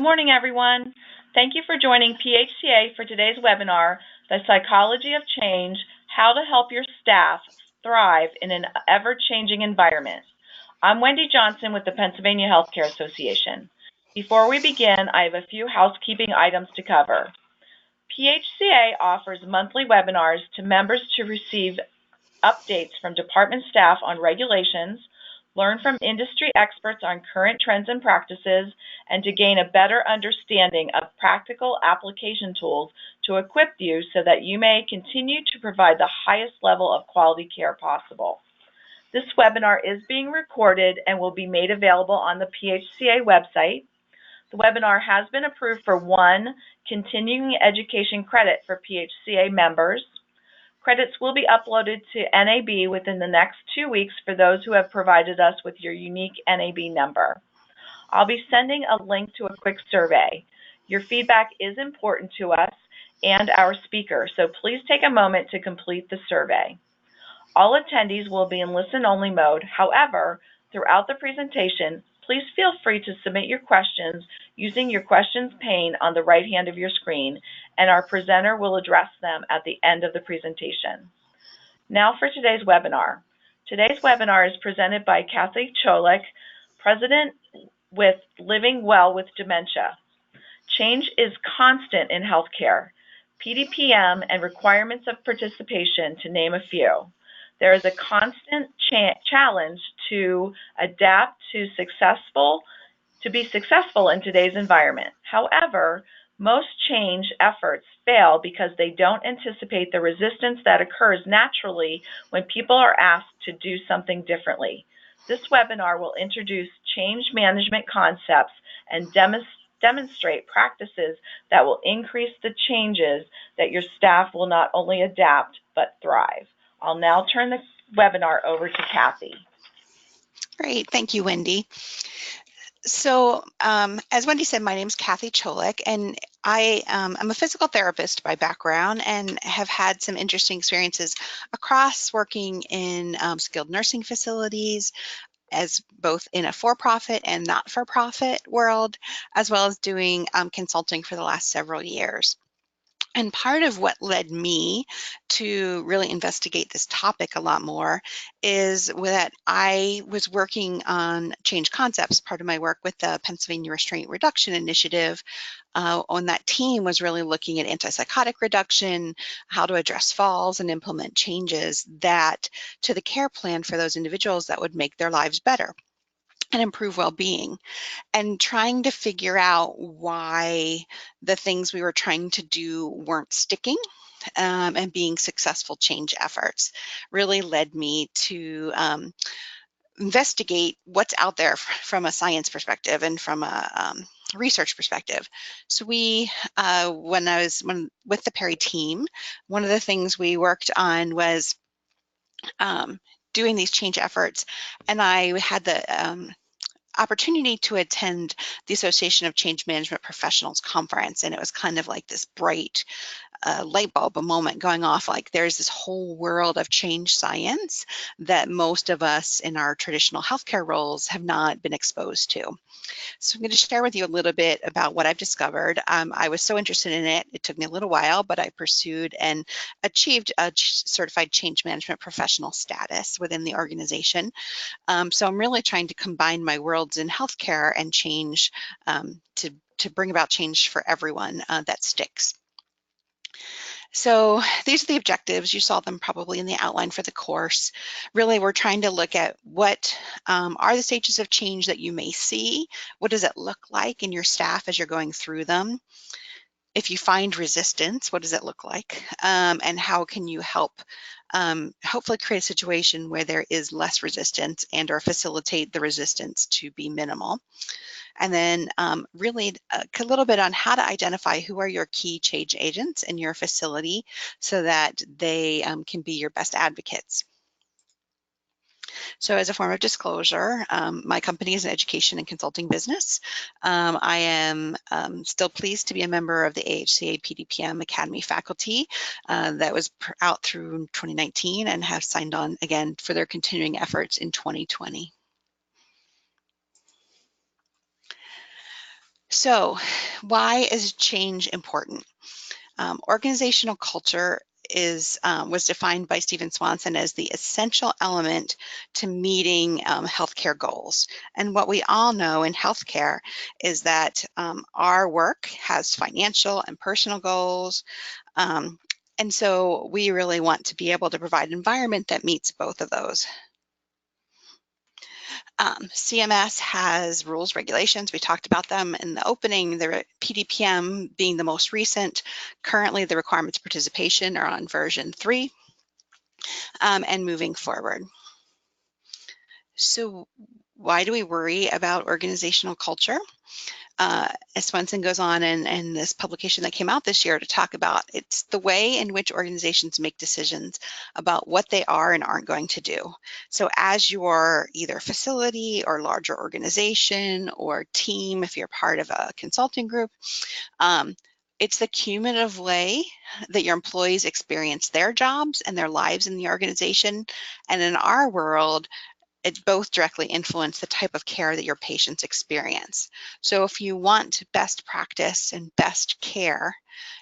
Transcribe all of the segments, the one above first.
morning, everyone. Thank you for joining PHCA for today's webinar, The Psychology of Change, How to Help Your Staff Thrive in an Ever-Changing Environment. I'm Wendy Johnson with the Pennsylvania Healthcare Association. Before we begin, I have a few housekeeping items to cover. PHCA offers monthly webinars to members to receive updates from department staff on regulations, learn from industry experts on current trends and practices, and to gain a better understanding of practical application tools to equip you so that you may continue to provide the highest level of quality care possible. This webinar is being recorded and will be made available on the PHCA website. The webinar has been approved for 1 continuing education credit for PHCA members. Credits will be uploaded to NAB within the next 2 weeks for those who have provided us with your unique NAB number. I'll be sending a link to a quick survey. Your feedback is important to us and our speaker, so please take a moment to complete the survey. All attendees will be in listen-only mode. However, throughout the presentation, please feel free to submit your questions using your questions pane on the right hand of your screen, and our presenter will address them at the end of the presentation. Now for today's webinar. Today's webinar is presented by Cathy Ciolek, President with Living Well with Dementia. Change is constant in healthcare, PDPM and requirements of participation, to name a few. There is a constant challenge to adapt to be successful in today's environment. However, most change efforts fail because they don't anticipate the resistance that occurs naturally when people are asked to do something differently. This webinar will introduce change management concepts and demonstrate practices that will increase the changes that your staff will not only adapt but thrive. I'll now turn the webinar over to Cathy. Great, thank you, Wendy. So as Wendy said, my name is Cathy Ciolek, and I'm a physical therapist by background and have had some interesting experiences across working in skilled nursing facilities, as both in a for-profit and not-for-profit world, as well as doing consulting for the last several years. And part of what led me to really investigate this topic a lot more is that I was working on change concepts. Part of my work with the Pennsylvania Restraint Reduction Initiative on that team was really looking at antipsychotic reduction, how to address falls and implement changes to the care plan for those individuals that would make their lives better and improve well-being, and trying to figure out why the things we were trying to do weren't sticking and being successful change efforts really led me to investigate what's out there from a science perspective and from a research perspective. So when with the Perry team, one of the things we worked on was doing these change efforts, and I had the opportunity to attend the Association of Change Management Professionals conference, and it was kind of like this bright light bulb, a moment going off, like there's this whole world of change science that most of us in our traditional healthcare roles have not been exposed to. So I'm going to share with you a little bit about what I've discovered. I was so interested in it. It took me a little while, but I pursued and achieved a certified change management professional status within the organization. So I'm really trying to combine my worlds in healthcare and change to bring about change for everyone that sticks. So these are the objectives. You saw them probably in the outline for the course. Really, we're trying to look at what are the stages of change that you may see. What does it look like in your staff as you're going through them? If you find resistance, what does it look like? And how can you help hopefully create a situation where there is less resistance and or facilitate the resistance to be minimal? And then really a little bit on how to identify who are your key change agents in your facility so that they can be your best advocates. So as a form of disclosure, my company is an education and consulting business. I am still pleased to be a member of the AHCA PDPM Academy faculty that was out through 2019 and have signed on again for their continuing efforts in 2020. So why is change important? Organizational culture was defined by Stephen Swanson as the essential element to meeting healthcare goals. And what we all know in healthcare is that our work has financial and personal goals. And so we really want to be able to provide an environment that meets both of those. CMS has rules, regulations. We talked about them in the opening, the PDPM being the most recent. Currently, the requirements of participation are on version 3 and moving forward. So why do we worry about organizational culture? As Swenson goes on in this publication that came out this year to talk about, it's the way in which organizations make decisions about what they are and aren't going to do. So as your either facility or larger organization or team, if you're part of a consulting group, it's the cumulative way that your employees experience their jobs and their lives in the organization. And in our world, it both directly influence the type of care that your patients experience. So if you want best practice and best care,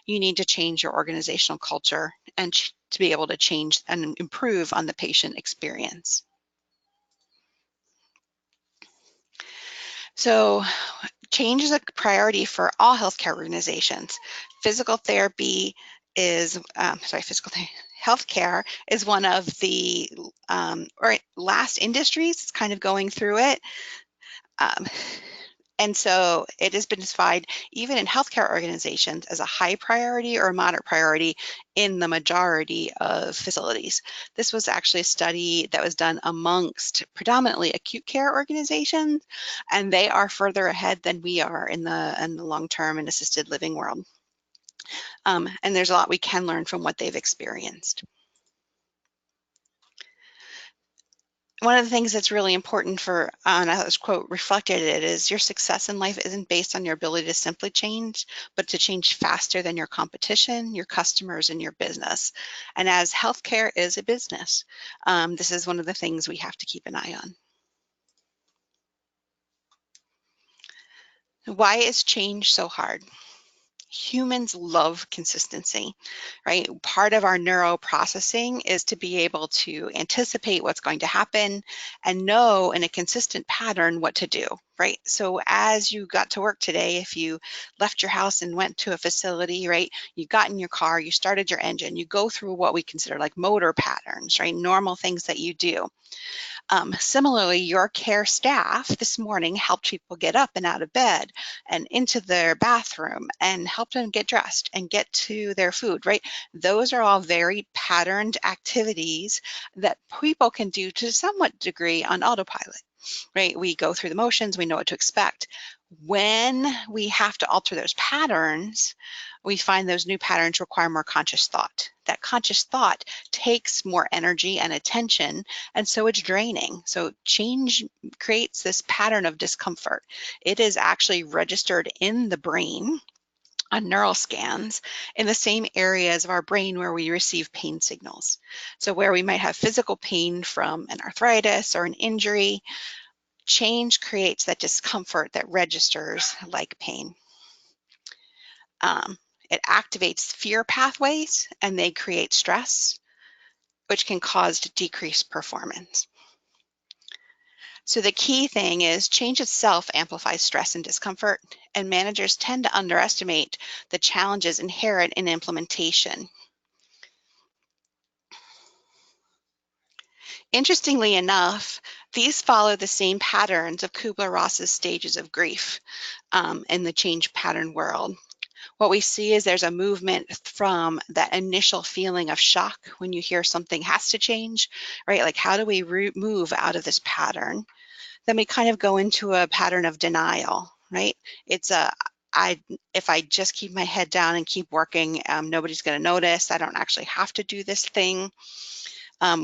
you need to change your organizational culture and to be able to change and improve on the patient experience. So change is a priority for all healthcare organizations. Healthcare is one of the last industries. It's kind of going through it. And so it has been defined even in healthcare organizations as a high priority or a moderate priority in the majority of facilities. This was actually a study that was done amongst predominantly acute care organizations, and they are further ahead than we are in the long-term and assisted living world. And there's a lot we can learn from what they've experienced. One of the things that's really important for, and this quote reflected it, is your success in life isn't based on your ability to simply change, but to change faster than your competition, your customers, and your business. And as healthcare is a business, this is one of the things we have to keep an eye on. Why is change so hard? Humans love consistency, right? Part of our neuroprocessing is to be able to anticipate what's going to happen and know in a consistent pattern what to do, right? So as you got to work today, if you left your house and went to a facility, right, you got in your car, you started your engine, you go through what we consider like motor patterns, right? Normal things that you do. Similarly, your care staff this morning helped people get up and out of bed and into their bathroom and helped them get dressed and get to their food, right? Those are all very patterned activities that people can do to somewhat degree on autopilot, right? We go through the motions, we know what to expect. When we have to alter those patterns, we find those new patterns require more conscious thought. That conscious thought takes more energy and attention, and so it's draining. So change creates this pattern of discomfort. It is actually registered in the brain on neural scans in the same areas of our brain where we receive pain signals. So where we might have physical pain from an arthritis or an injury, change creates that discomfort that registers like pain. It activates fear pathways and they create stress, which can cause decreased performance. So the key thing is change itself amplifies stress and discomfort, and managers tend to underestimate the challenges inherent in implementation. Interestingly enough, these follow the same patterns of Kubler-Ross's stages of grief in the change pattern world. What we see is there's a movement from that initial feeling of shock when you hear something has to change, right? Like, how do we move out of this pattern? Then we kind of go into a pattern of denial, right? It's if I just keep my head down and keep working, nobody's going to notice. I don't actually have to do this thing.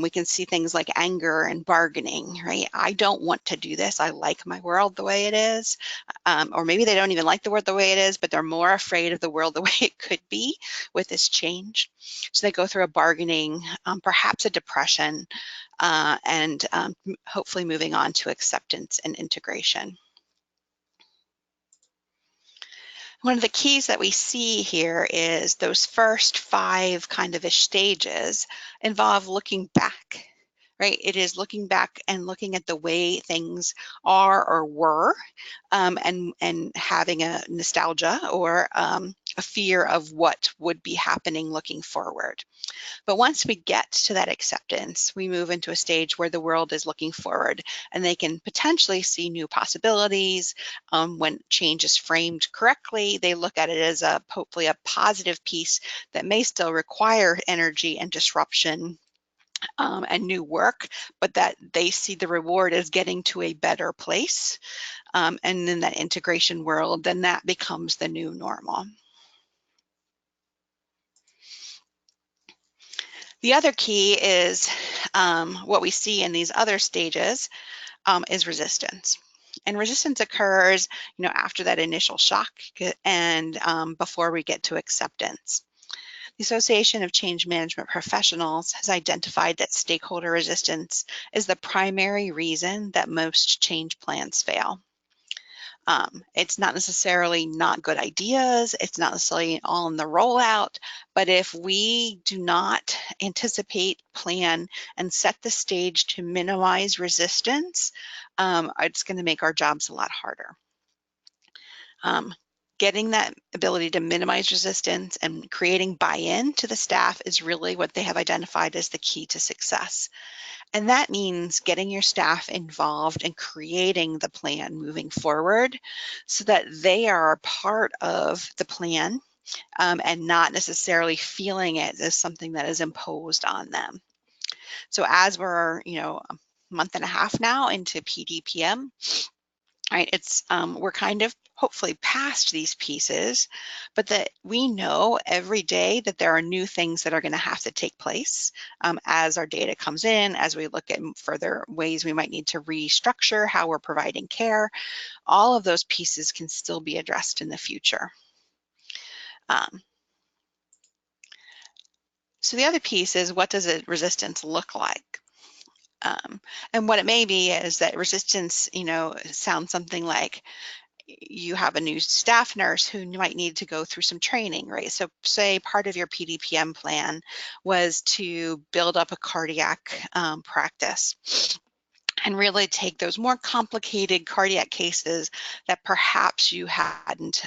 We can see things like anger and bargaining, right? I don't want to do this. I like my world the way it is. Or maybe they don't even like the world the way it is, but they're more afraid of the world the way it could be with this change. So they go through a bargaining, perhaps a depression, and hopefully moving on to acceptance and integration. One of the keys that we see here is those first 5 kind of stages involve looking back, right? It is looking back and looking at the way things are or were, and having a nostalgia or a fear of what would be happening looking forward. But once we get to that acceptance, we move into a stage where the world is looking forward and they can potentially see new possibilities. When change is framed correctly, they look at it as hopefully a positive piece that may still require energy and disruption and new work, but that they see the reward as getting to a better place. And in that integration world, then that becomes the new normal. The other key is what we see in these other stages is resistance. And resistance occurs, after that initial shock and before we get to acceptance. The Association of Change Management Professionals has identified that stakeholder resistance is the primary reason that most change plans fail. It's not necessarily not good ideas, it's not necessarily all in the rollout, but if we do not anticipate, plan, and set the stage to minimize resistance, it's going to make our jobs a lot harder. Getting that ability to minimize resistance and creating buy-in to the staff is really what they have identified as the key to success. And that means getting your staff involved in creating the plan moving forward so that they are a part of the plan and not necessarily feeling it as something that is imposed on them. So as we're, a month and a half now into PDPM, right, we're kind of hopefully past these pieces, but that we know every day that there are new things that are going to have to take place as our data comes in, as we look at further ways we might need to restructure how we're providing care. All of those pieces can still be addressed in the future. So the other piece is, what does a resistance look like? And what it may be is that resistance, sounds something like you have a new staff nurse who might need to go through some training, right? So say part of your PDPM plan was to build up a cardiac practice and really take those more complicated cardiac cases that perhaps you hadn't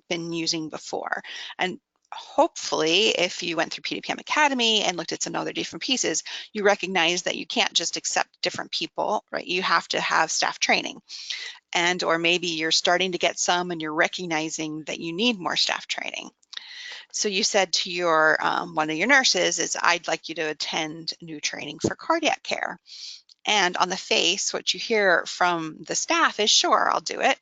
been using before. And hopefully, if you went through PDPM Academy and looked at some other different pieces, you recognize that you can't just accept different people, right? You have to have staff training. And or maybe you're starting to get some and you're recognizing that you need more staff training. So you said to your one of your nurses is, I'd like you to attend new training for cardiac care. And on the face, what you hear from the staff is, sure, I'll do it.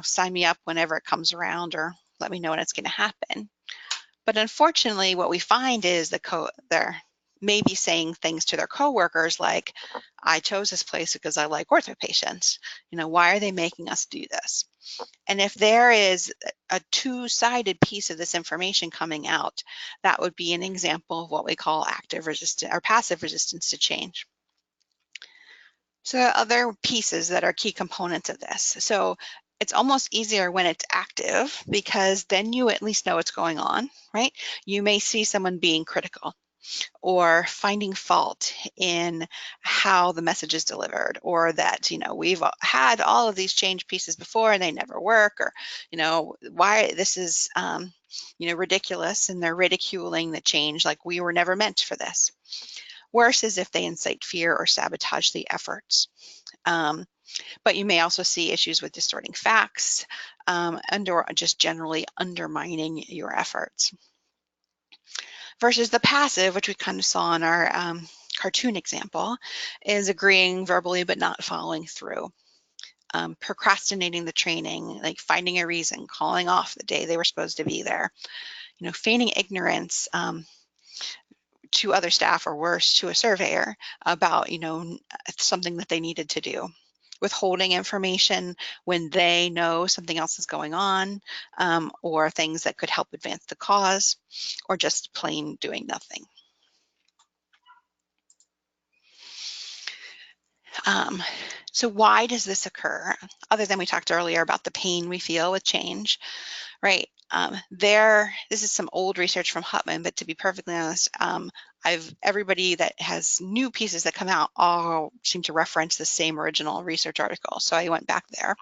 Sign me up whenever it comes around, or let me know when it's going to happen. But unfortunately, what we find is they're maybe saying things to their coworkers like, I chose this place because I like ortho patients. Why are they making us do this? And if there is a two-sided piece of this information coming out, that would be an example of what we call active resistance or passive resistance to change. So other pieces that are key components of this. So it's almost easier when it's active because then you at least know what's going on, right? You may see someone being critical or finding fault in how the message is delivered, or that, we've had all of these change pieces before and they never work, or, why this is, ridiculous, and they're ridiculing the change like we were never meant for this. Worse is if they incite fear or sabotage the efforts. But you may also see issues with distorting facts and or just generally undermining your efforts. Versus the passive, which we kind of saw in our cartoon example, is agreeing verbally but not following through. Procrastinating the training, like finding a reason, calling off the day they were supposed to be there. Feigning ignorance to other staff, or worse, to a surveyor about, something that they needed to do. Withholding information when they know something else is going on, or things that could help advance the cause, or just plain doing nothing. So why does this occur? Other than we talked earlier about the pain we feel with change, right? This is some old research from Hutman, but to be perfectly honest, everybody that has new pieces that come out all seem to reference the same original research article. So I went back there.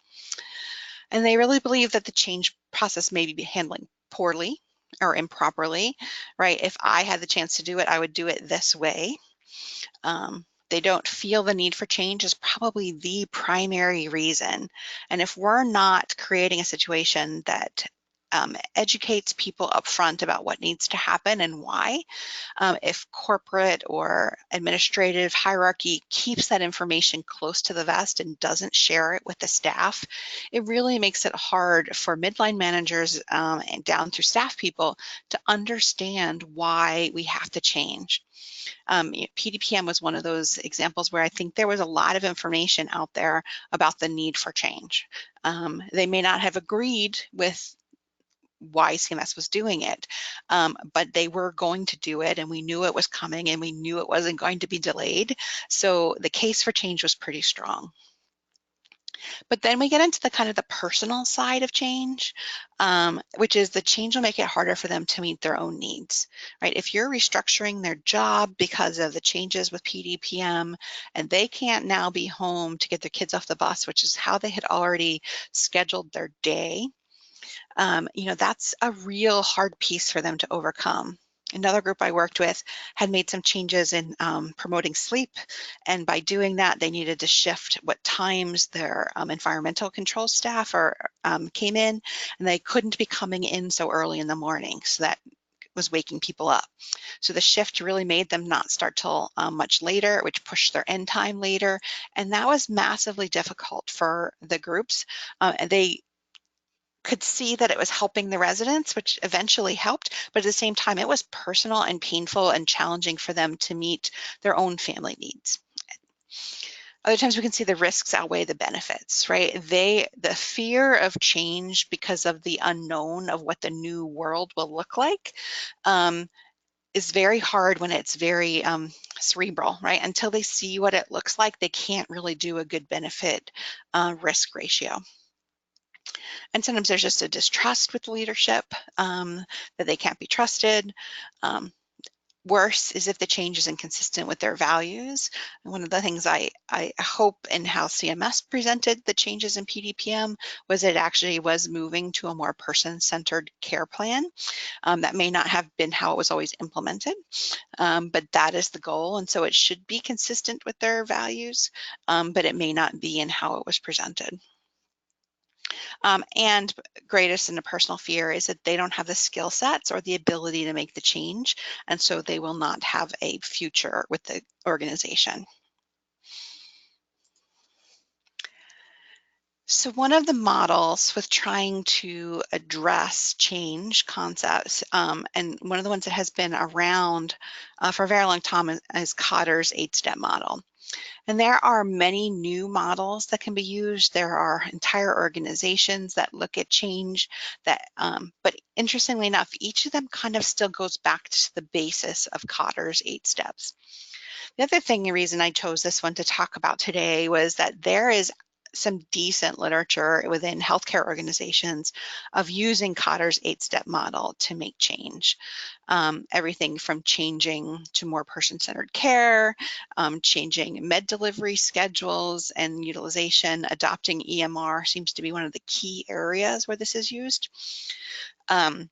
And they really believe that the change process may be handling poorly or improperly, right? If I had the chance to do it, I would do it this way. They don't feel the need for change is probably the primary reason. And if we're not creating a situation that educates people up front about what needs to happen and why, if corporate or administrative hierarchy keeps that information close to the vest and doesn't share it with the staff, it really makes it hard for midline managers and down through staff people to understand why we have to change. PDPM was one of those examples where I think there was a lot of information out there about the need for change. They may not have agreed with why CMS was doing it, but they were going to do it, and we knew it was coming, and we knew it wasn't going to be delayed. So the case for change was pretty strong. But then we get into the kind of the personal side of change, which is the change will make it harder for them to meet their own needs, right? If you're restructuring their job because of the changes with PDPM and they can't now be home to get their kids off the bus, which is how they had already scheduled their day, that's a real hard piece for them to overcome. Another group I worked with had made some changes in promoting sleep, and by doing that, they needed to shift what times their environmental control staff came in, and they couldn't be coming in so early in the morning, so that was waking people up. So the shift really made them not start till much later, which pushed their end time later, and that was massively difficult for the groups. And they could see that it was helping the residents, which eventually helped, but at the same time, it was personal and painful and challenging for them to meet their own family needs. Other times we can see the risks outweigh the benefits, right? The fear of change because of the unknown of what the new world will look like is very hard when it's very cerebral, right? Until they see what it looks like, they can't really do a good benefit risk ratio. And sometimes there's just a distrust with leadership, that they can't be trusted. Worse is if the change is inconsistent with their values. And one of the things I hope in how CMS presented the changes in PDPM was it actually was moving to a more person-centered care plan. That may not have been how it was always implemented, but that is the goal. And so it should be consistent with their values, but it may not be in how it was presented. And greatest in a personal fear is that they don't have the skill sets or the ability to make the change, and so they will not have a future with the organization. So one of the models with trying to address change concepts, and one of the ones that has been around for a very long time is Kotter's 8-step model. And there are many new models that can be used. There are entire organizations that look at change but interestingly enough, each of them kind of still goes back to the basis of Kotter's 8 steps. The other reason I chose this one to talk about today was that there is some decent literature within healthcare organizations of using Kotter's 8-step model to make change. Everything from changing to more person-centered care, changing med delivery schedules and utilization, adopting EMR seems to be one of the key areas where this is used. And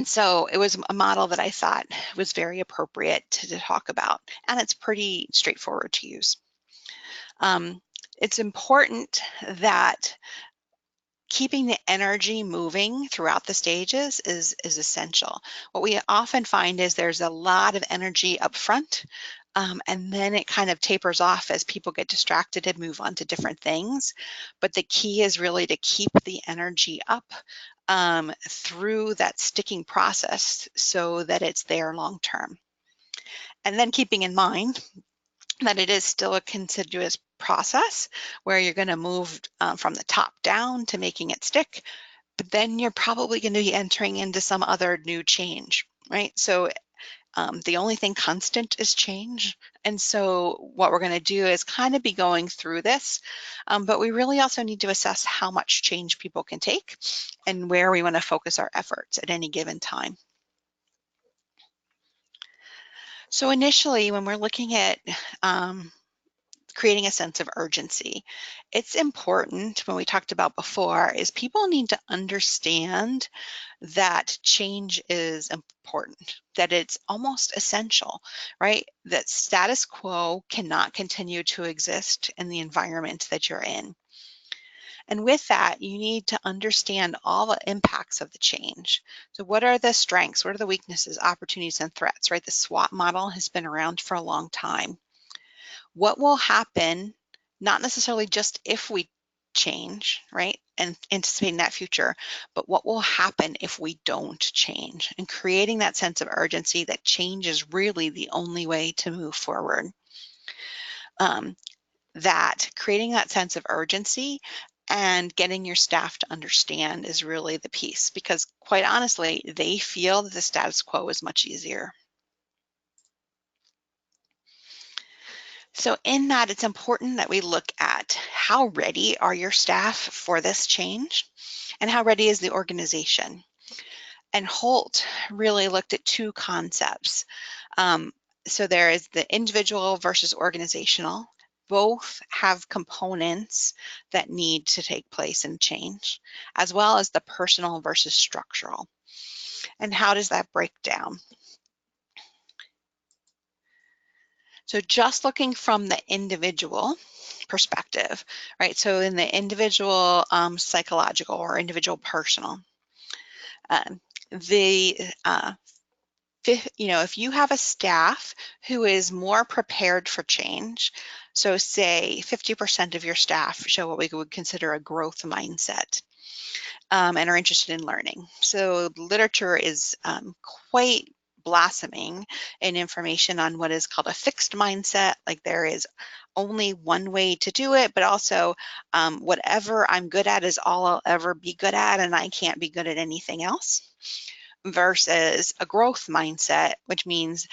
so it was a model that I thought was very appropriate to talk about, and it's pretty straightforward to use. It's important that keeping the energy moving throughout the stages is essential. What we often find is there's a lot of energy up front, and then it kind of tapers off as people get distracted and move on to different things. But the key is really to keep the energy up through that sticking process so that it's there long term. And then keeping in mind that it is still a continuous process where you're going to move from the top down to making it stick, but then you're probably going to be entering into some other new change, right? So The only thing constant is change. And so what we're going to do is kind of be going through this, but we really also need to assess how much change people can take and where we want to focus our efforts at any given time. So initially, when we're looking at creating a sense of urgency, it's important, when we talked about before, is people need to understand that change is important, that it's almost essential, right? That status quo cannot continue to exist in the environment that you're in. And with that, you need to understand all the impacts of the change. So what are the strengths? What are the weaknesses, opportunities, and threats, right? The SWOT model has been around for a long time. What will happen, not necessarily just if we change, right, and anticipating that future, but what will happen if we don't change, and creating that sense of urgency that change is really the only way to move forward. That creating that sense of urgency and getting your staff to understand is really the piece, because quite honestly, they feel that the status quo is much easier. So in that, it's important that we look at how ready are your staff for this change and how ready is the organization. And Holt really looked at two concepts. So there is the individual versus organizational. Both have components that need to take place in change, as well as the personal versus structural. And how does that break down? So just looking from the individual perspective, right? So in the individual psychological or individual personal, if you have a staff who is more prepared for change, so say 50% of your staff show what we would consider a growth mindset, and are interested in learning. So literature is quite blossoming in information on what is called a fixed mindset. Like there is only one way to do it, but also whatever I'm good at is all I'll ever be good at, and I can't be good at anything else. Versus a growth mindset, which means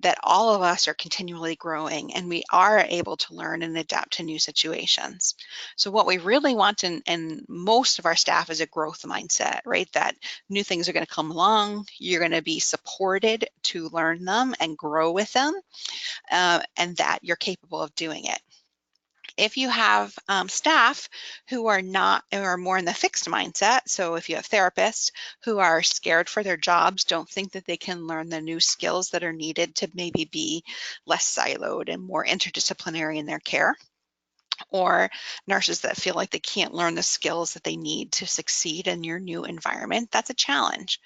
that all of us are continually growing and we are able to learn and adapt to new situations. So what we really want in most of our staff is a growth mindset, right? That new things are going to come along, you're going to be supported to learn them and grow with them, and that you're capable of doing it. If you have staff who are more in the fixed mindset, so if you have therapists who are scared for their jobs, don't think that they can learn the new skills that are needed to maybe be less siloed and more interdisciplinary in their care, or nurses that feel like they can't learn the skills that they need to succeed in your new environment, that's a challenge.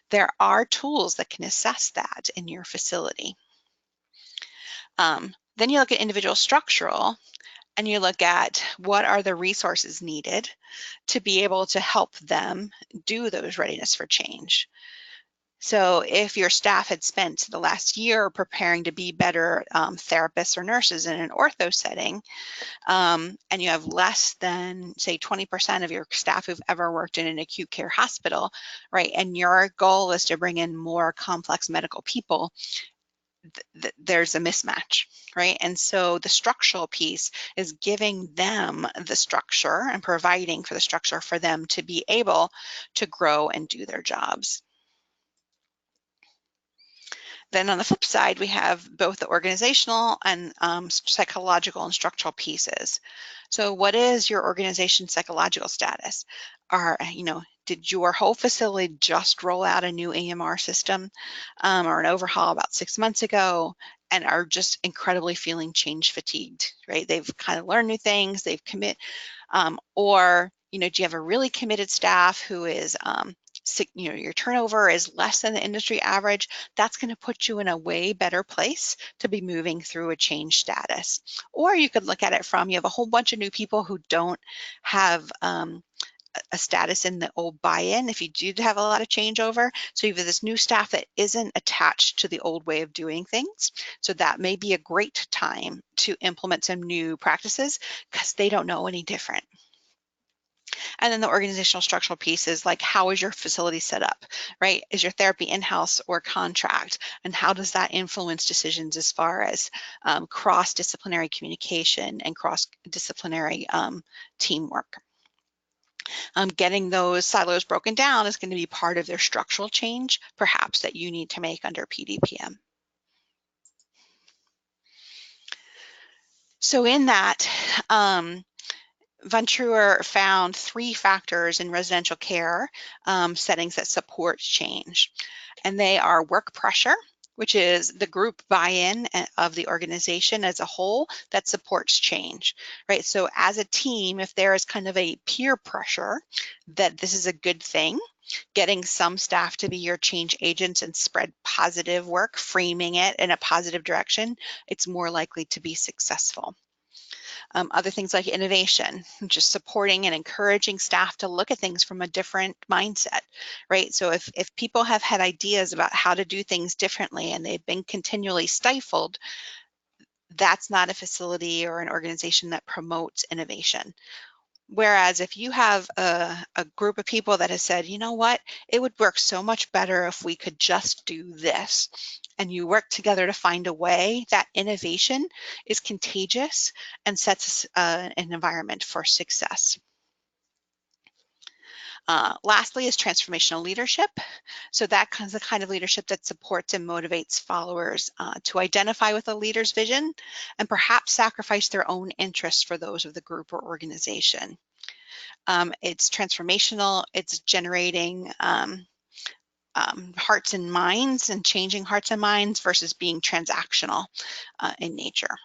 There are tools that can assess that in your facility. Then you look at individual structural, and you look at what are the resources needed to be able to help them do those readiness for change. So if your staff had spent the last year preparing to be better therapists or nurses in an ortho setting, and you have less than, say, 20% of your staff who've ever worked in an acute care hospital, right, and your goal is to bring in more complex medical people, there's a mismatch, right? And so the structural piece is giving them the structure and providing for the structure for them to be able to grow and do their jobs. Then on the flip side, we have both the organizational and psychological and structural pieces. So what is your organization's psychological status? Did your whole facility just roll out a new EMR system or an overhaul about 6 months ago and are just incredibly feeling change fatigued, right? They've kind of learned new things, they've or do you have a really committed staff who is your turnover is less than the industry average? That's going to put you in a way better place to be moving through a change status. Or you could look at it from, you have a whole bunch of new people who don't have a status in the old buy-in if you do have a lot of changeover. So you have this new staff that isn't attached to the old way of doing things. So that may be a great time to implement some new practices because they don't know any different. And then the organizational structural piece is like, how is your facility set up, right? Is your therapy in-house or contract? And how does that influence decisions as far as cross-disciplinary communication and cross-disciplinary teamwork? Getting those silos broken down is going to be part of their structural change, perhaps, that you need to make under PDPM. So in that, Von Truer found 3 factors in residential care settings that support change. And they are work pressure, which is the group buy-in of the organization as a whole that supports change, right? So as a team, if there is kind of a peer pressure that this is a good thing, getting some staff to be your change agents and spread positive work, framing it in a positive direction, it's more likely to be successful. Other things like innovation, just supporting and encouraging staff to look at things from a different mindset, right? So if people have had ideas about how to do things differently and they've been continually stifled, that's not a facility or an organization that promotes innovation. Whereas if you have a group of people that has said, you know what, it would work so much better if we could just do this, and you work together to find a way, that innovation is contagious and sets an environment for success. Lastly is transformational leadership. So that's the kind of leadership that supports and motivates followers to identify with a leader's vision and perhaps sacrifice their own interests for those of the group or organization. It's transformational, it's generating hearts and minds and changing hearts and minds versus being transactional in nature.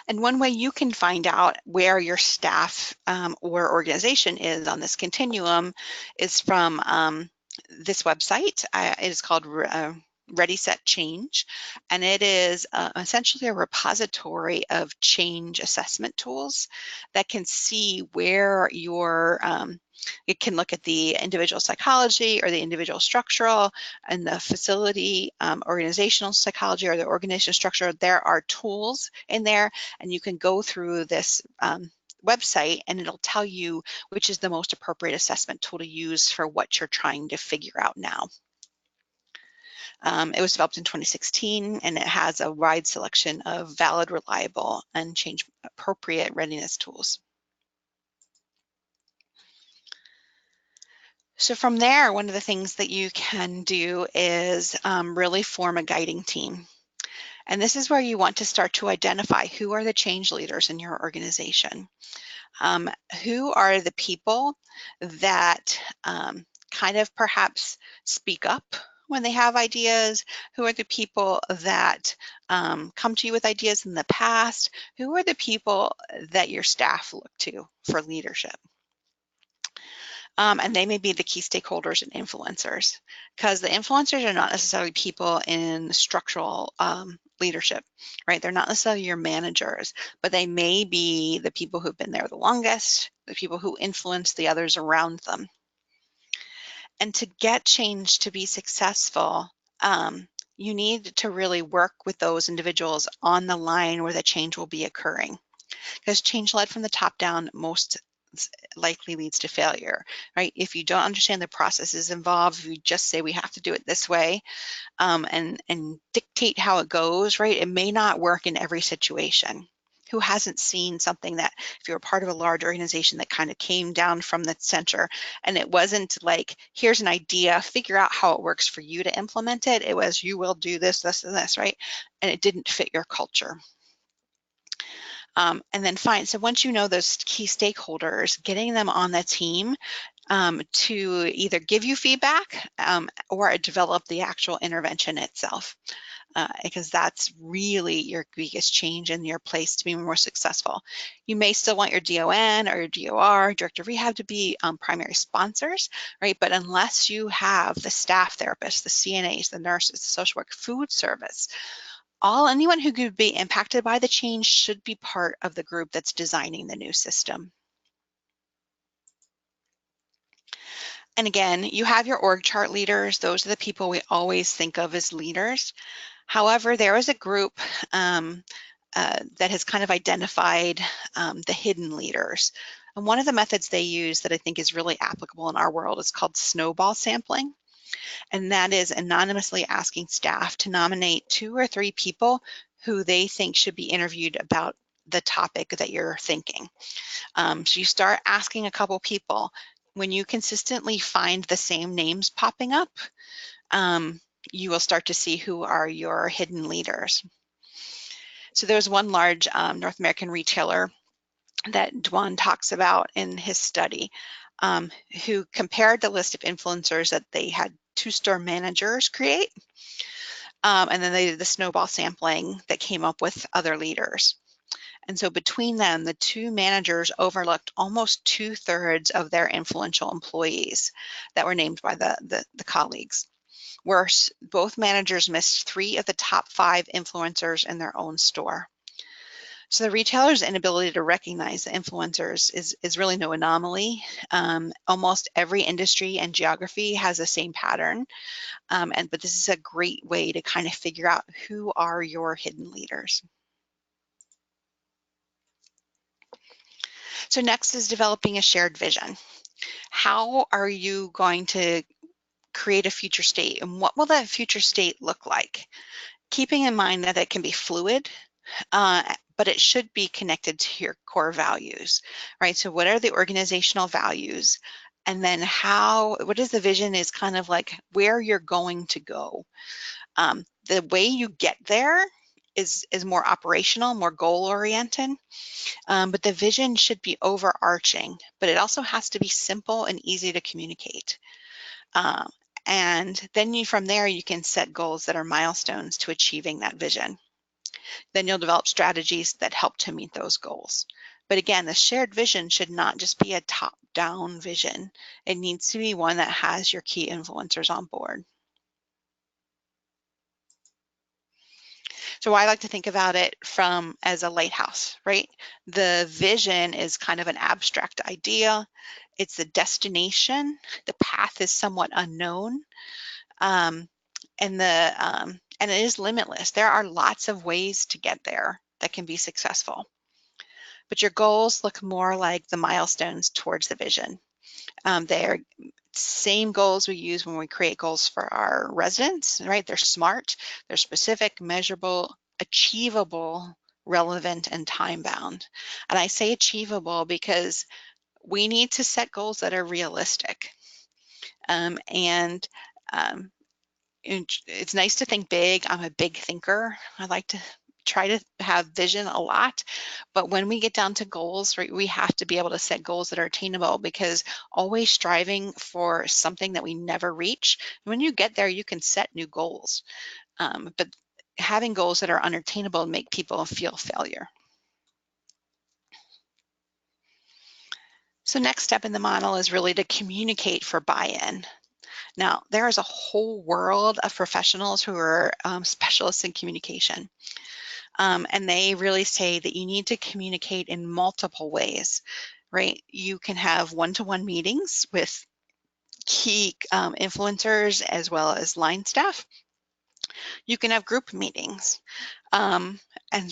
And one way you can find out where your staff or organization is on this continuum is from this website. It is called Ready, Set, Change, and it is essentially a repository of change assessment tools that can see where your it can look at the individual psychology or the individual structural and the facility organizational psychology or the organizational structure. There are tools in there, and you can go through this website and it'll tell you which is the most appropriate assessment tool to use for what you're trying to figure out now. It was developed in 2016 and it has a wide selection of valid, reliable, and change appropriate readiness tools. So from there, one of the things that you can do is really form a guiding team. And this is where you want to start to identify who are the change leaders in your organization. Who are the people that kind of perhaps speak up when they have ideas? Who are the people that come to you with ideas in the past? Who are the people that your staff look to for leadership? And they may be the key stakeholders and influencers, because the influencers are not necessarily people in structural leadership, right? They're not necessarily your managers, but they may be the people who've been there the longest, the people who influence the others around them. And to get change to be successful, you need to really work with those individuals on the line where the change will be occurring, because change led from the top down most likely leads to failure, right? If you don't understand the processes involved, if you just say we have to do it this way and dictate how it goes, right? It may not work in every situation. Who hasn't seen something that, if you're part of a large organization that kind of came down from the center and it wasn't like, here's an idea, figure out how it works for you to implement it. It was, you will do this, this, and this, right? And it didn't fit your culture. And then so once you know those key stakeholders, getting them on the team to either give you feedback or develop the actual intervention itself, because that's really your biggest change in your place to be more successful. You may still want your DON or your DOR, Director of Rehab, to be primary sponsors, right? But unless you have the staff therapists, the CNAs, the nurses, the social work, food service, anyone who could be impacted by the change should be part of the group that's designing the new system. And again, you have your org chart leaders. Those are the people we always think of as leaders. However, there is a group that has kind of identified the hidden leaders. And one of the methods they use that I think is really applicable in our world is called Snowball Sampling. And that is anonymously asking staff to nominate 2 or 3 people who they think should be interviewed about the topic that you're thinking. So you start asking a couple people. When you consistently find the same names popping up, you will start to see who are your hidden leaders. So there's one large North American retailer that Dwan talks about in his study, who compared the list of influencers that they had 2 store managers create, and then they did the snowball sampling that came up with other leaders. And so between them, the 2 managers overlooked almost 2/3 of their influential employees that were named by the colleagues. Worse, both managers missed 3 of the top 5 influencers in their own store. So the retailer's inability to recognize the influencers is really no anomaly. Almost every industry and geography has the same pattern, but this is a great way to kind of figure out who are your hidden leaders. So next is developing a shared vision. How are you going to create a future state, and what will that future state look like? Keeping in mind that it can be fluid, but it should be connected to your core values, right? So what are the organizational values? And then what is the vision is kind of like where you're going to go. The way you get there is more operational, more goal-oriented, but the vision should be overarching, but it also has to be simple and easy to communicate. And then from there, you can set goals that are milestones to achieving that vision. Then you'll develop strategies that help to meet those goals. But again, the shared vision should not just be a top-down vision. It needs to be one that has your key influencers on board. So I like to think about it as a lighthouse, right? The vision is kind of an abstract idea. It's the destination. The path is somewhat unknown. And it is limitless. There are lots of ways to get there that can be successful. But your goals look more like the milestones towards the vision. They are same goals we use when we create goals for our residents, right? They're SMART, they're specific, measurable, achievable, relevant, and time-bound. And I say achievable because we need to set goals that are realistic. It's nice to think big. I'm a big thinker. I like to try to have vision a lot, but when we get down to goals, right, we have to be able to set goals that are attainable, because always striving for something that we never reach, when you get there, you can set new goals. But having goals that are unattainable make people feel failure. So next step in the model is really to communicate for buy-in. Now, there is a whole world of professionals who are specialists in communication. And they really say that you need to communicate in multiple ways, right? You can have one-to-one meetings with key influencers as well as line staff. You can have group meetings, and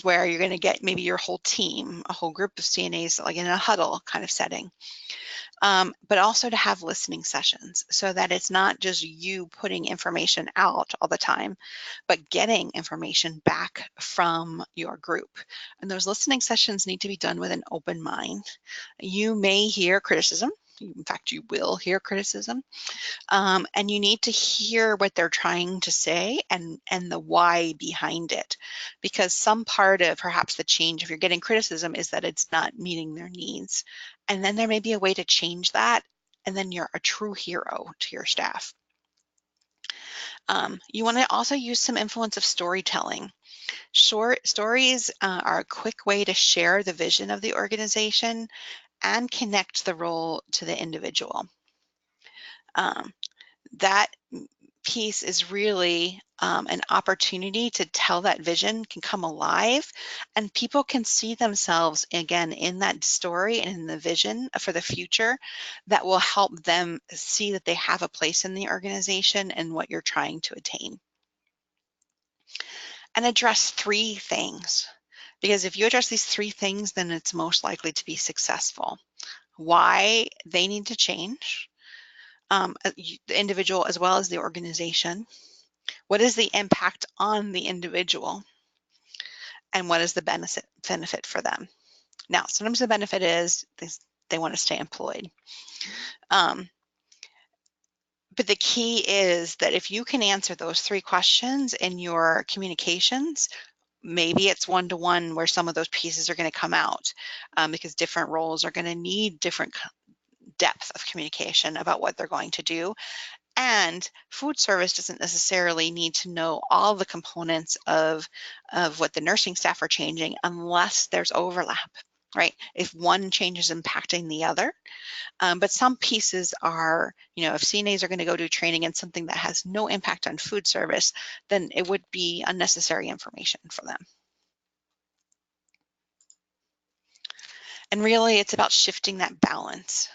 where you're going to get maybe your whole team, a whole group of CNAs, like in a huddle kind of setting. But also to have listening sessions, so that it's not just you putting information out all the time, but getting information back from your group. And those listening sessions need to be done with an open mind. You may hear criticism. In fact, you will hear criticism. And you need to hear what they're trying to say and the why behind it. Because some part of perhaps the change, if you're getting criticism, is that it's not meeting their needs. And then there may be a way to change that, and then you're a true hero to your staff. You want to also use some influence of storytelling. Short stories are a quick way to share the vision of the organization and connect the role to the individual. That piece is really an opportunity to tell that vision can come alive, and people can see themselves again in that story and in the vision for the future that will help them see that they have a place in the organization and what you're trying to attain. And address 3 things. Because if you address these 3 things, then it's most likely to be successful. Why they need to change, the individual as well as the organization. What is the impact on the individual? And what is the benefit for them? Now, sometimes the benefit is they want to stay employed. But the key is that if you can answer those 3 questions in your communications, maybe it's one-to-one where some of those pieces are going to come out, because different roles are going to need different depth of communication about what they're going to do. And food service doesn't necessarily need to know all the components of what the nursing staff are changing unless there's overlap, right? If one change is impacting the other. But some pieces are, if CNAs are going to go do training in something that has no impact on food service, then it would be unnecessary information for them. And really, it's about shifting that balance.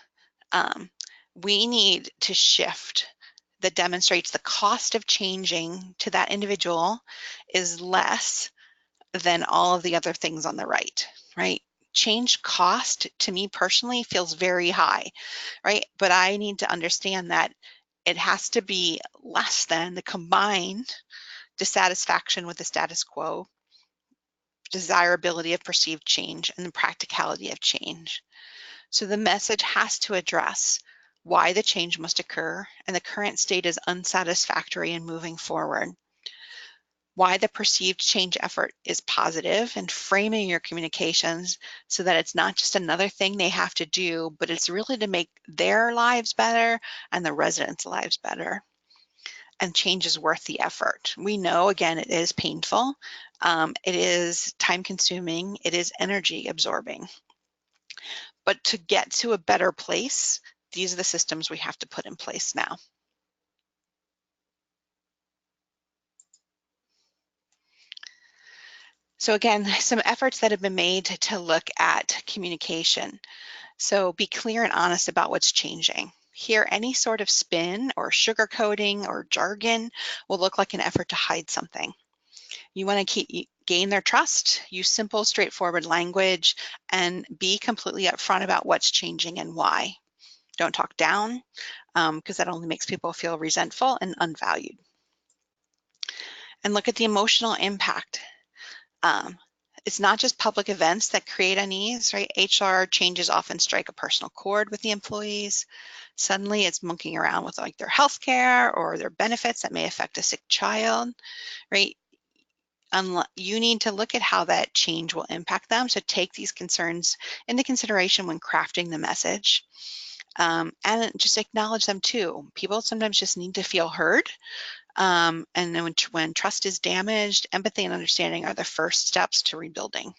We need to shift that demonstrates the cost of changing to that individual is less than all of the other things on the right? Change cost to me personally feels very high, right? But I need to understand that it has to be less than the combined dissatisfaction with the status quo, desirability of perceived change, and the practicality of change. So the message has to address why the change must occur and the current state is unsatisfactory and moving forward. Why the perceived change effort is positive, and framing your communications so that it's not just another thing they have to do, but it's really to make their lives better and the residents' lives better. And change is worth the effort. We know, again, it is painful. It is time consuming. It is energy absorbing. But to get to a better place, these are the systems we have to put in place now. So again, some efforts that have been made to look at communication. So be clear and honest about what's changing. Here, any sort of spin or sugarcoating or jargon will look like an effort to hide something. You want to gain their trust, use simple, straightforward language, and be completely upfront about what's changing and why. Don't talk down, because that only makes people feel resentful and unvalued. And look at the emotional impact. It's not just public events that create unease, right? HR changes often strike a personal chord with the employees. Suddenly it's monkeying around with like their health care or their benefits that may affect a sick child, right? You need to look at how that change will impact them. So take these concerns into consideration when crafting the message, and just acknowledge them too. People sometimes just need to feel heard. And then when trust is damaged, empathy and understanding are the first steps to rebuilding.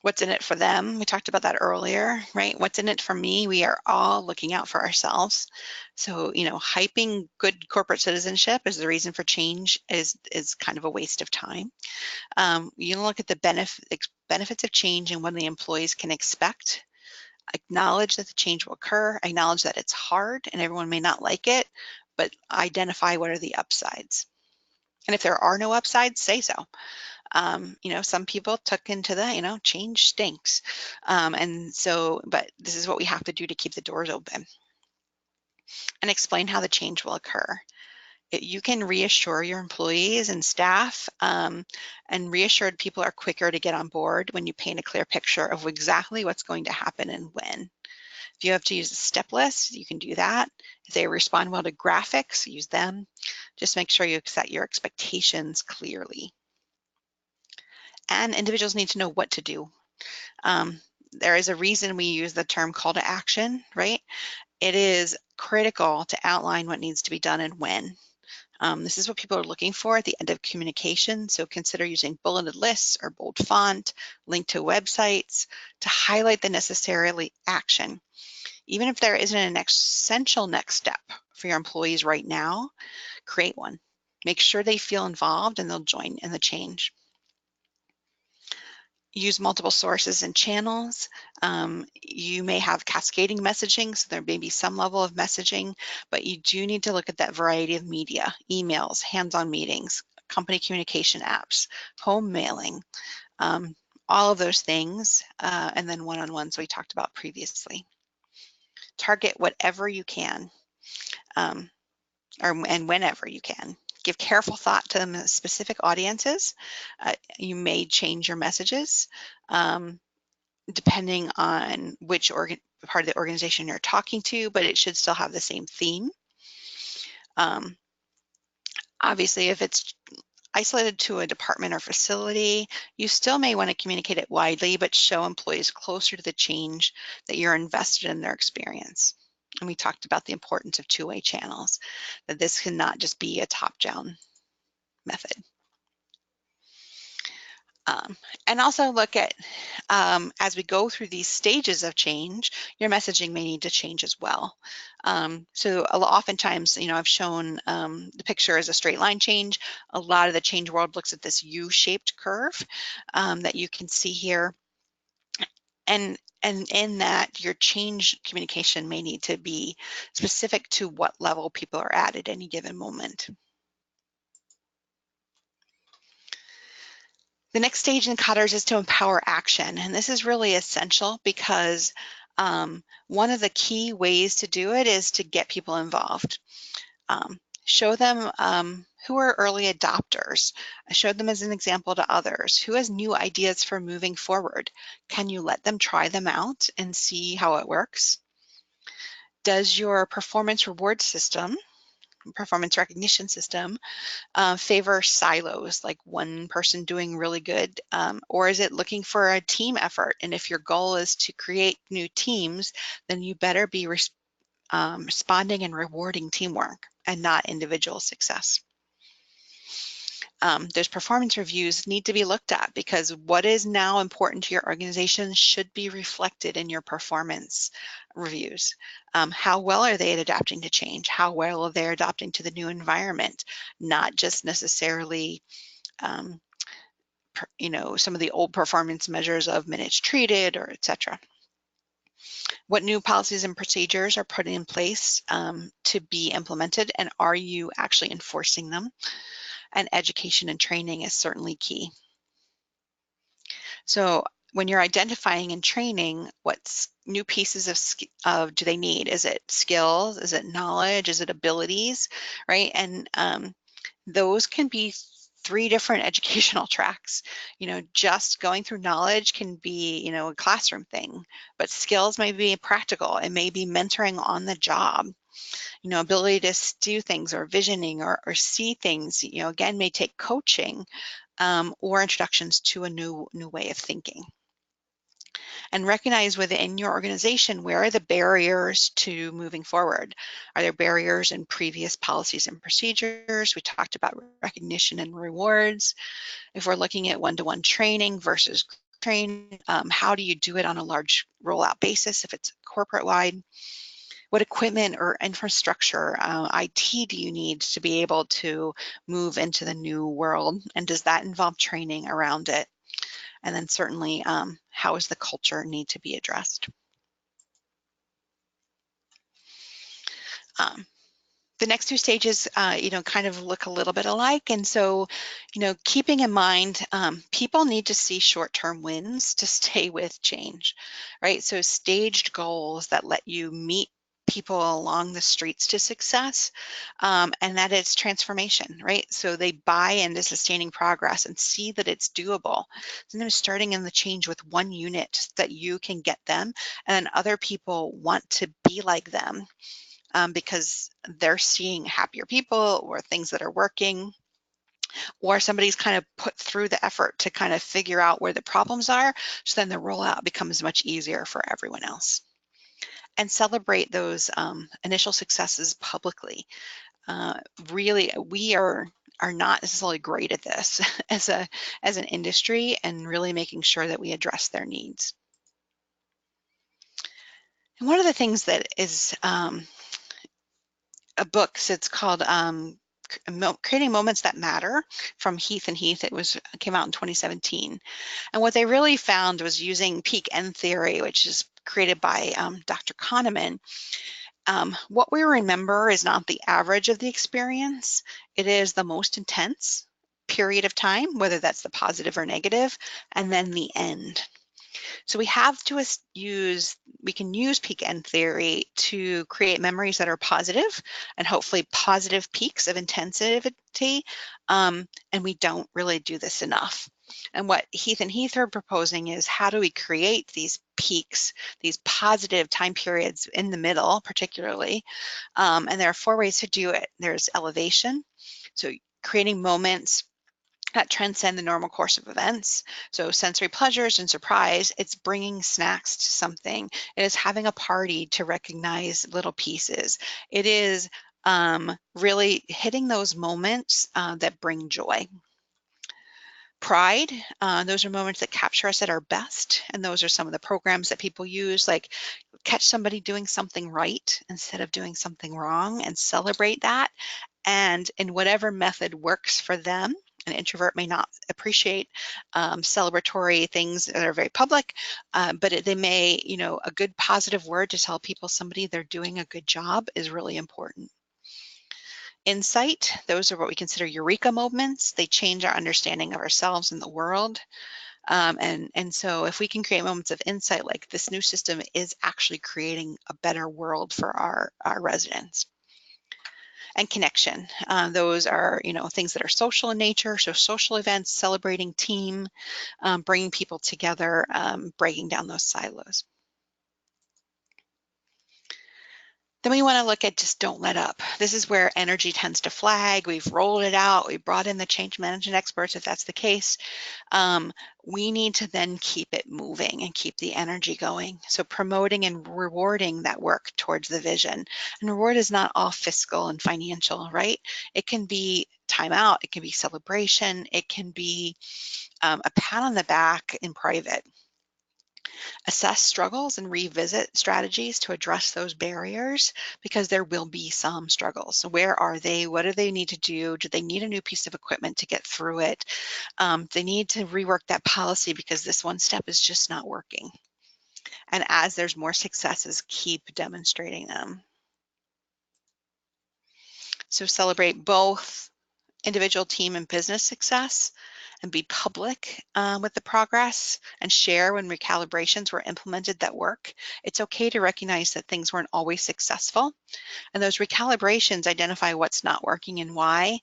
What's in it for them? We talked about that earlier, right? What's in it for me? We are all looking out for ourselves. So, hyping good corporate citizenship as the reason for change is kind of a waste of time. You look at the benefits of change and what the employees can expect. Acknowledge that the change will occur. Acknowledge that it's hard and everyone may not like it, but identify what are the upsides. And if there are no upsides, say so. Some people took into the, change stinks. But this is what we have to do to keep the doors open. And explain how the change will occur. You can reassure your employees and staff, and reassured people are quicker to get on board when you paint a clear picture of exactly what's going to happen and when. If you have to use a step list, you can do that. If they respond well to graphics, use them. Just make sure you set your expectations clearly. And individuals need to know what to do. There is a reason we use the term call to action, right? It is critical to outline what needs to be done and when. This is what people are looking for at the end of communication, so consider using bulleted lists or bold font, link to websites to highlight the necessary action. Even if there isn't an essential next step for your employees right now, create one. Make sure they feel involved and they'll join in the change. Use multiple sources and channels. You may have cascading messaging, so there may be some level of messaging, but you do need to look at that variety of media, emails, hands-on meetings, company communication apps, home mailing, all of those things, and then one-on-ones we talked about previously. Target whatever you can, and whenever you can. Give careful thought to the specific audiences. You may change your messages depending on which part of the organization you're talking to, but it should still have the same theme. Obviously, if it's isolated to a department or facility, you still may want to communicate it widely, but show employees closer to the change that you're invested in their experience. And we talked about the importance of two-way channels, that this cannot just be a top-down method. And also look at, as we go through these stages of change, your messaging may need to change as well. So oftentimes, I've shown the picture as a straight line change. A lot of the change world looks at this U-shaped curve that you can see here. And in that, your change communication may need to be specific to what level people are at any given moment. The next stage in Kotter's is to empower action, and this is really essential because one of the key ways to do it is to get people involved. Show them who are early adopters. Show them as an example to others. Who has new ideas for moving forward? Can you let them try them out and see how it works? Does your performance reward system, performance recognition system, favor silos, like one person doing really good, or is it looking for a team effort? And if your goal is to create new teams, then you better be responding and rewarding teamwork and not individual success. Those performance reviews need to be looked at because what is now important to your organization should be reflected in your performance reviews. How well are they at adapting to change? How well are they adapting to the new environment? Not just necessarily some of the old performance measures of minutes treated or etc. What new policies and procedures are put in place to be implemented, and are you actually enforcing them? And education and training is certainly key. So when you're identifying and training, what new pieces of do they need? Is it skills? Is it knowledge? Is it abilities? Right? And those can be 3 different educational tracks. Just going through knowledge can be, a classroom thing, but skills may be practical. It may be mentoring on the job. Ability to do things or visioning or see things, again, may take coaching or introductions to a new way of thinking. And recognize within your organization, where are the barriers to moving forward? Are there barriers in previous policies and procedures? We talked about recognition and rewards. If we're looking at one-to-one training versus training, how do you do it on a large rollout basis if it's corporate-wide? What equipment or infrastructure, IT, do you need to be able to move into the new world? And does that involve training around it? And then certainly, how does the culture need to be addressed? The next 2 stages, kind of look a little bit alike. And so, keeping in mind, people need to see short-term wins to stay with change, right? So staged goals that let you meet people along the streets to success, and that is transformation, right? So they buy into sustaining progress and see that it's doable. Sometimes starting in the change with 1 unit that you can get them, and other people want to be like them because they're seeing happier people or things that are working, or somebody's kind of put through the effort to kind of figure out where the problems are, so then the rollout becomes much easier for everyone else. And celebrate those initial successes publicly. Really, we are not necessarily great at this as an industry, and really making sure that we address their needs. And one of the things that is a book, so it's called Creating Moments That Matter from Heath and Heath. It came out in 2017. And what they really found was using peak end theory, which is created by Dr. Kahneman. What we remember is not the average of the experience. It is the most intense period of time, whether that's the positive or negative, and then the end. So we have to we can use peak end theory to create memories that are positive and hopefully positive peaks of intensity. And we don't really do this enough. And what Heath and Heath are proposing is, how do we create these peaks, these positive time periods in the middle, particularly? And there are 4 ways to do it. There's elevation, so creating moments that transcend the normal course of events. So sensory pleasures and surprise, it's bringing snacks to something. It is having a party to recognize little pieces. It is really hitting those moments that bring joy. Pride, those are moments that capture us at our best. And those are some of the programs that people use, like catch somebody doing something right instead of doing something wrong, and celebrate that. And in whatever method works for them. An introvert may not appreciate celebratory things that are very public, but they may, a good positive word to tell people somebody they're doing a good job is really important. Insight, those are what we consider Eureka movements. They change our understanding of ourselves and the world. And so if we can create moments of insight, like this new system is actually creating a better world for our residents. And connection, those are things that are social in nature, so social events, celebrating team, bringing people together, breaking down those silos. Then we want to look at just don't let up. This is where energy tends to flag. We've rolled it out. We brought in the change management experts if that's the case. We need to then keep it moving and keep the energy going. So promoting and rewarding that work towards the vision. And reward is not all fiscal and financial, right? It can be time out. It can be celebration. It can be a pat on the back in private. Assess struggles and revisit strategies to address those barriers, because there will be some struggles. So where are they? What do they need to do? Do they need a new piece of equipment to get through it? They need to rework that policy because this one step is just not working. And as there's more successes, keep demonstrating them. So celebrate both individual, team, and business success, and be public with the progress, and share when recalibrations were implemented that work. It's okay to recognize that things weren't always successful, and those recalibrations identify what's not working and why,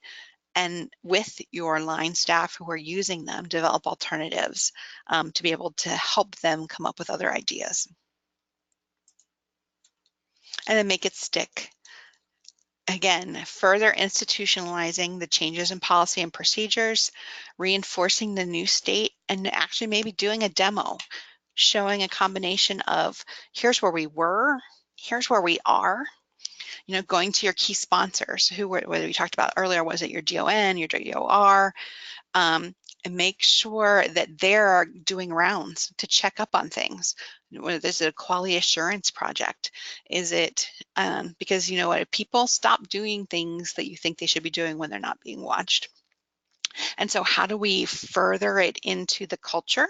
and with your line staff who are using them, develop alternatives to be able to help them come up with other ideas. And then make it stick. Again, further institutionalizing the changes in policy and procedures, reinforcing the new state, and actually maybe doing a demo, showing a combination of here's where we were, here's where we are, going to your key sponsors, whether we talked about earlier, was it your DON, your DOR, and make sure that they're doing rounds to check up on things. Is it a quality assurance project? Is it because if people stop doing things that you think they should be doing when they're not being watched? And so how do we further it into the culture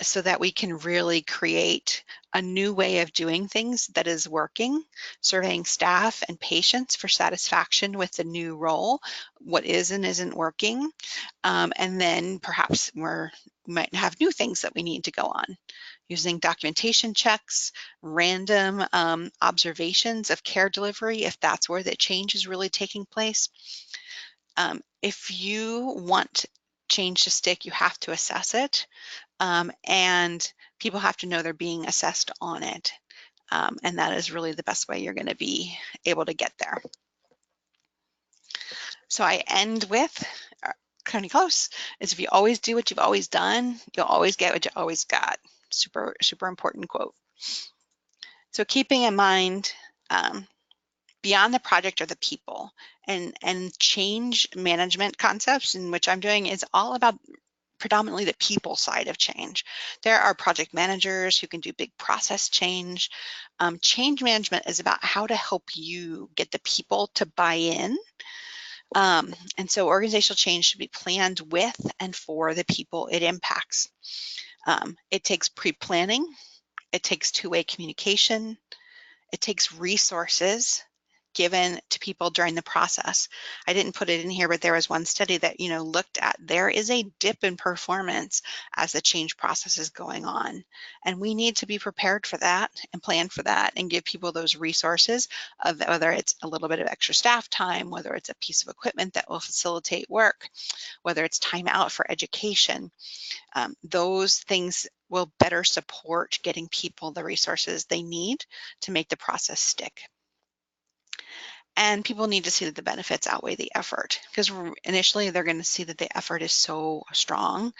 so that we can really create a new way of doing things that is working, surveying staff and patients for satisfaction with the new role, what is and isn't working, and then perhaps we might have new things that we need to go on, using documentation checks, random observations of care delivery, if that's where the change is really taking place. If you want change to stick, you have to assess it. And people have to know they're being assessed on it. And that is really the best way you're going to be able to get there. So I end with, kind of close, is if you always do what you've always done, you'll always get what you always got. Super, super important quote. So keeping in mind, beyond the project are the people, and change management concepts, in which I'm doing, is all about predominantly the people side of change. There are project managers who can do big process change. Change management is about how to help you get the people to buy in. And so organizational change should be planned with and for the people it impacts. It takes pre-planning, it takes two-way communication, it takes resources, given to people during the process. I didn't put it in here, but there was one study that, looked at there is a dip in performance as the change process is going on. And we need to be prepared for that and plan for that and give people those resources of whether it's a little bit of extra staff time, whether it's a piece of equipment that will facilitate work, whether it's time out for education. Those things will better support getting people the resources they need to make the process stick. And people need to see that the benefits outweigh the effort, because initially they're going to see that the effort is so strong,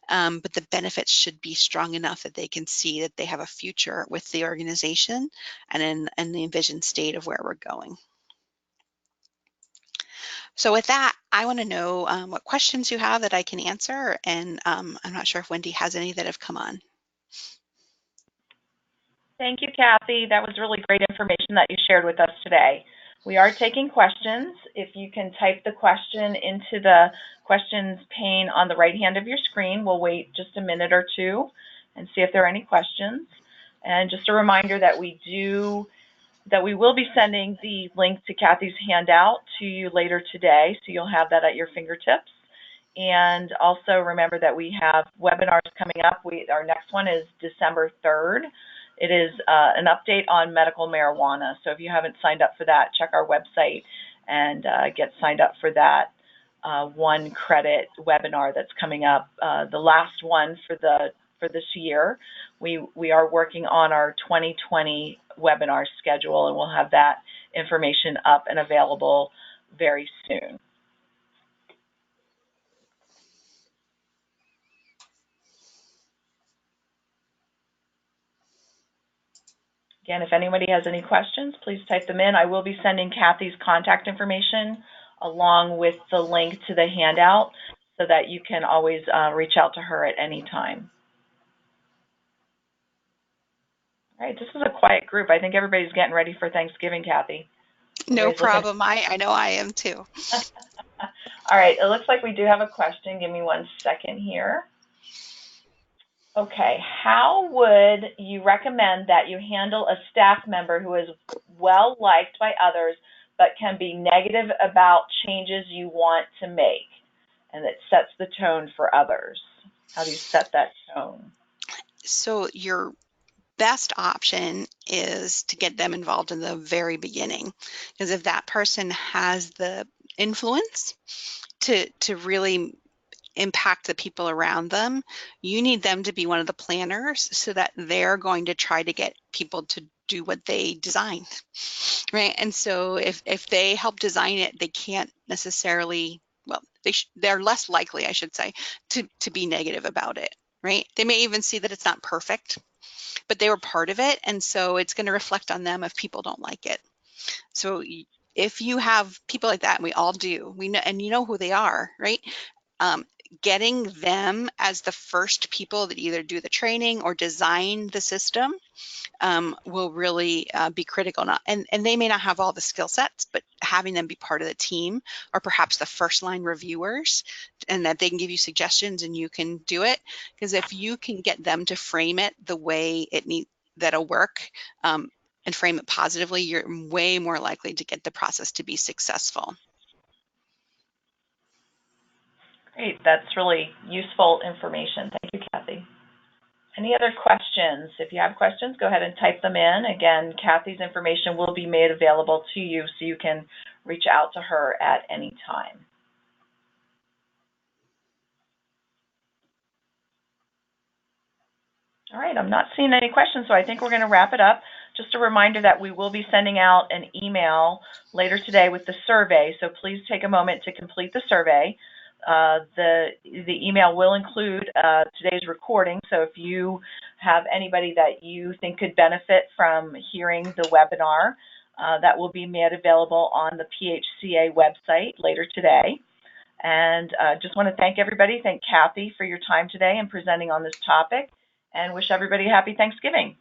but the benefits should be strong enough that they can see that they have a future with the organization and in the envisioned state of where we're going. So with that, I want to know what questions you have that I can answer, and I'm not sure if Wendy has any that have come on. Thank you, Cathy. That was really great information that you shared with us today. We are taking questions. If you can type the question into the questions pane on the right hand of your screen, we'll wait just a minute or two and see if there are any questions. And just a reminder that we will be sending the link to Cathy's handout to you later today, so you'll have that at your fingertips. And also remember that we have webinars coming up. Our next one is December 3rd. It is an update on medical marijuana. So if you haven't signed up for that, check our website and get signed up for that 1 credit webinar that's coming up. The last one for this year. We are working on our 2020 webinar schedule, and we'll have that information up and available very soon. Again, if anybody has any questions, please type them in. I will be sending Cathy's contact information along with the link to the handout so that you can always reach out to her at any time. All right, this is a quiet group. I think everybody's getting ready for Thanksgiving, Cathy. No problem. I know I am too. All right, it looks like we do have a question. Give me 1 second here. Okay, how would you recommend that you handle a staff member who is well liked by others but can be negative about changes you want to make, and that sets the tone for others? How do you set that tone? So your best option is to get them involved in the very beginning, because if that person has the influence to really impact the people around them, you need them to be one of the planners so that they're going to try to get people to do what they designed, right? And so if they help design it, they can't necessarily, well, they're less likely, I should say, to be negative about it, right? They may even see that it's not perfect, but they were part of it, and so it's going to reflect on them if people don't like it. So if you have people like that, and we all do, we know, and you know who they are, right? Getting them as the first people that either do the training or design the system will really be critical. And they may not have all the skill sets, but having them be part of the team, or perhaps the first line reviewers, and that they can give you suggestions and you can do it. Because if you can get them to frame it the way that'll work, and frame it positively, you're way more likely to get the process to be successful. Great, that's really useful information. Thank you, Cathy. Any other questions? If you have questions, go ahead and type them in. Again, Cathy's information will be made available to you so you can reach out to her at any time. All right, I'm not seeing any questions, so I think we're going to wrap it up. Just a reminder that we will be sending out an email later today with the survey, so please take a moment to complete the survey. The email will include today's recording, so if you have anybody that you think could benefit from hearing the webinar, that will be made available on the PHCA website later today. And just want to thank everybody. Thank Cathy for your time today and presenting on this topic, and wish everybody a happy Thanksgiving.